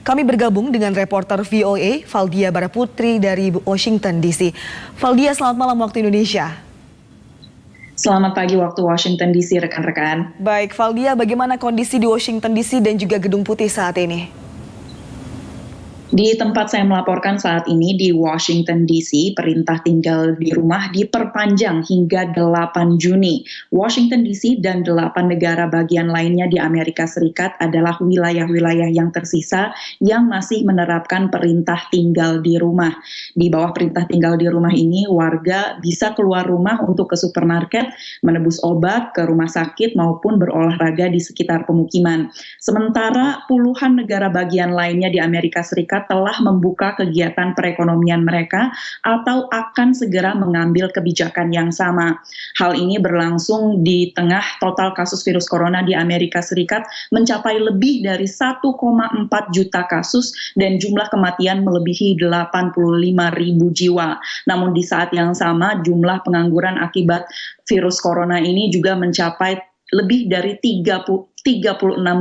Kami bergabung dengan reporter VOA Valdia Baraputri dari Washington DC. Valdia, selamat malam waktu Indonesia. Selamat pagi waktu Washington DC, rekan-rekan. Baik, Valdia, bagaimana kondisi di Washington DC dan juga Gedung Putih saat ini? Di tempat saya melaporkan saat ini di Washington DC, perintah tinggal di rumah diperpanjang hingga 8 Juni. Washington DC dan 8 negara bagian lainnya di Amerika Serikat adalah wilayah-wilayah yang tersisa yang masih menerapkan perintah tinggal di rumah. Di bawah perintah tinggal di rumah ini, warga bisa keluar rumah untuk ke supermarket, menebus obat, ke rumah sakit, maupun berolahraga di sekitar pemukiman. Sementara puluhan negara bagian lainnya di Amerika Serikat telah membuka kegiatan perekonomian mereka atau akan segera mengambil kebijakan yang sama. Hal ini berlangsung di tengah total kasus virus corona di Amerika Serikat mencapai lebih dari 1,4 juta kasus dan jumlah kematian melebihi 85.000 jiwa. Namun di saat yang sama, jumlah pengangguran akibat virus corona ini juga mencapai lebih dari 36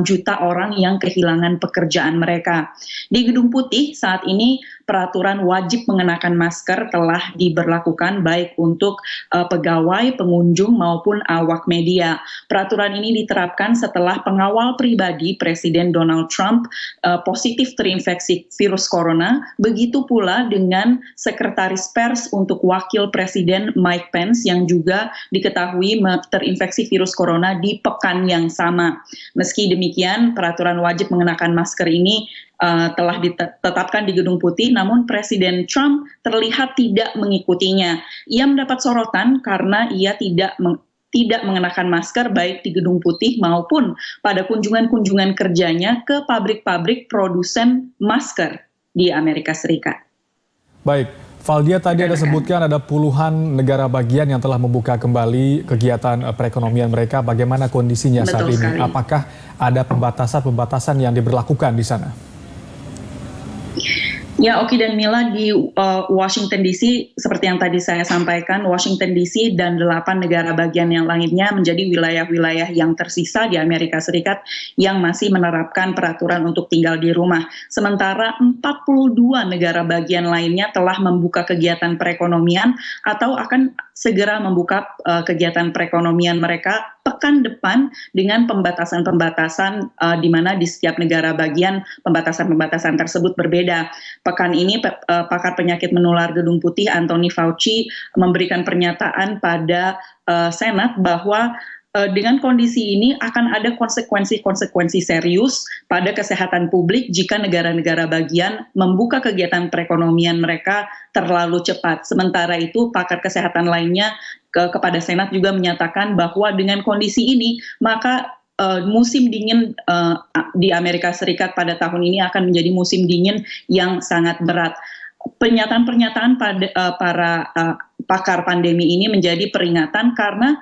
juta orang yang kehilangan pekerjaan mereka. Di Gedung Putih saat ini peraturan wajib mengenakan masker telah diberlakukan baik untuk pegawai, pengunjung maupun awak media. Peraturan ini diterapkan setelah pengawal pribadi Presiden Donald Trump positif terinfeksi virus corona, begitu pula dengan sekretaris pers untuk wakil Presiden Mike Pence yang juga diketahui terinfeksi virus corona di pekan yang sama. Meski demikian, peraturan wajib mengenakan masker ini telah ditetapkan di Gedung Putih, namun Presiden Trump terlihat tidak mengikutinya. Ia mendapat sorotan karena ia tidak mengenakan masker baik di Gedung Putih maupun pada kunjungan-kunjungan kerjanya ke pabrik-pabrik produsen masker di Amerika Serikat. Baik, Valdia, tadi ada sebutkan ada puluhan negara bagian yang telah membuka kembali kegiatan perekonomian mereka. Bagaimana kondisinya saat ini? Sekali. Apakah ada pembatasan-pembatasan yang diberlakukan di sana? Ya, Oki dan Mila, di Washington DC, seperti yang tadi saya sampaikan, Washington DC dan 8 negara bagian yang lainnya menjadi wilayah-wilayah yang tersisa di Amerika Serikat yang masih menerapkan peraturan untuk tinggal di rumah. Sementara 42 negara bagian lainnya telah membuka kegiatan perekonomian atau akan segera membuka kegiatan perekonomian mereka pekan depan dengan pembatasan-pembatasan di mana di setiap negara bagian pembatasan-pembatasan tersebut berbeda. Pekan ini pakar penyakit menular Gedung Putih Anthony Fauci memberikan pernyataan pada Senat bahwa dengan kondisi ini akan ada konsekuensi-konsekuensi serius pada kesehatan publik jika negara-negara bagian membuka kegiatan perekonomian mereka terlalu cepat. Sementara itu, pakar kesehatan lainnya kepada Senat juga menyatakan bahwa dengan kondisi ini, maka musim dingin di Amerika Serikat pada tahun ini akan menjadi musim dingin yang sangat berat. Pernyataan-pernyataan pada para pakar pandemi ini menjadi peringatan karena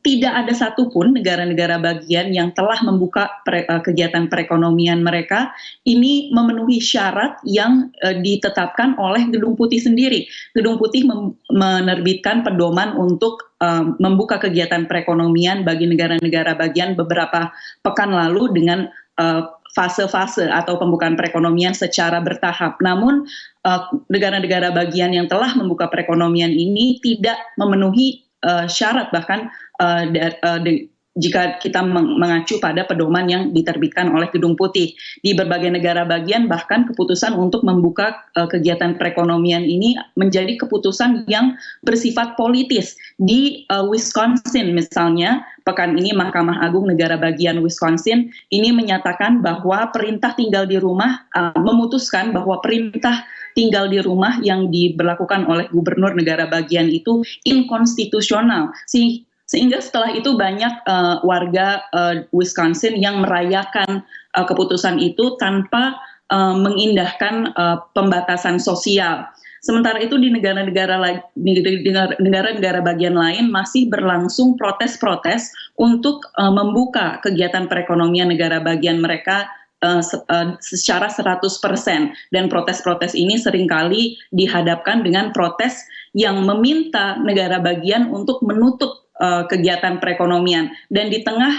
tidak ada satupun negara-negara bagian yang telah membuka kegiatan perekonomian mereka ini memenuhi syarat yang ditetapkan oleh Gedung Putih sendiri. Gedung Putih menerbitkan pedoman untuk membuka kegiatan perekonomian bagi negara-negara bagian beberapa pekan lalu dengan fase-fase atau pembukaan perekonomian secara bertahap. Namun negara-negara bagian yang telah membuka perekonomian ini tidak memenuhi syarat, bahkan jika kita mengacu pada pedoman yang diterbitkan oleh Gedung Putih. Di berbagai negara bagian bahkan keputusan untuk membuka kegiatan perekonomian ini menjadi keputusan yang bersifat politis. Di Wisconsin misalnya, pekan ini Mahkamah Agung negara bagian Wisconsin ini menyatakan bahwa perintah tinggal di rumah memutuskan bahwa perintah tinggal di rumah yang diberlakukan oleh gubernur negara bagian itu inkonstitusional. Sehingga setelah itu banyak warga Wisconsin yang merayakan keputusan itu tanpa mengindahkan pembatasan sosial. Sementara itu di negara-negara bagian lain masih berlangsung protes-protes untuk membuka kegiatan perekonomian negara bagian mereka secara 100%, dan protes-protes ini seringkali dihadapkan dengan protes yang meminta negara bagian untuk menutup kegiatan perekonomian. Dan di tengah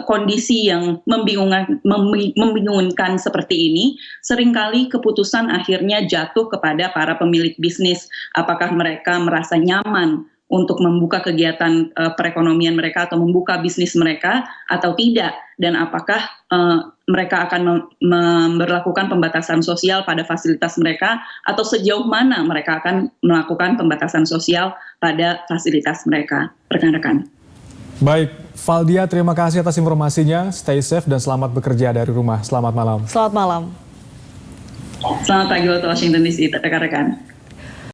kondisi yang membingungkan seperti ini, seringkali keputusan akhirnya jatuh kepada para pemilik bisnis. Apakah mereka merasa nyaman untuk membuka kegiatan perekonomian mereka atau membuka bisnis mereka atau tidak, dan apakah mereka akan memberlakukan pembatasan sosial pada fasilitas mereka atau sejauh mana mereka akan melakukan pembatasan sosial pada fasilitas mereka. Rekan-rekan. Baik, Valdia, terima kasih atas informasinya. Stay safe dan selamat bekerja dari rumah. Selamat malam. Selamat malam. Selamat pagi waktu Washington DC, rekan-rekan.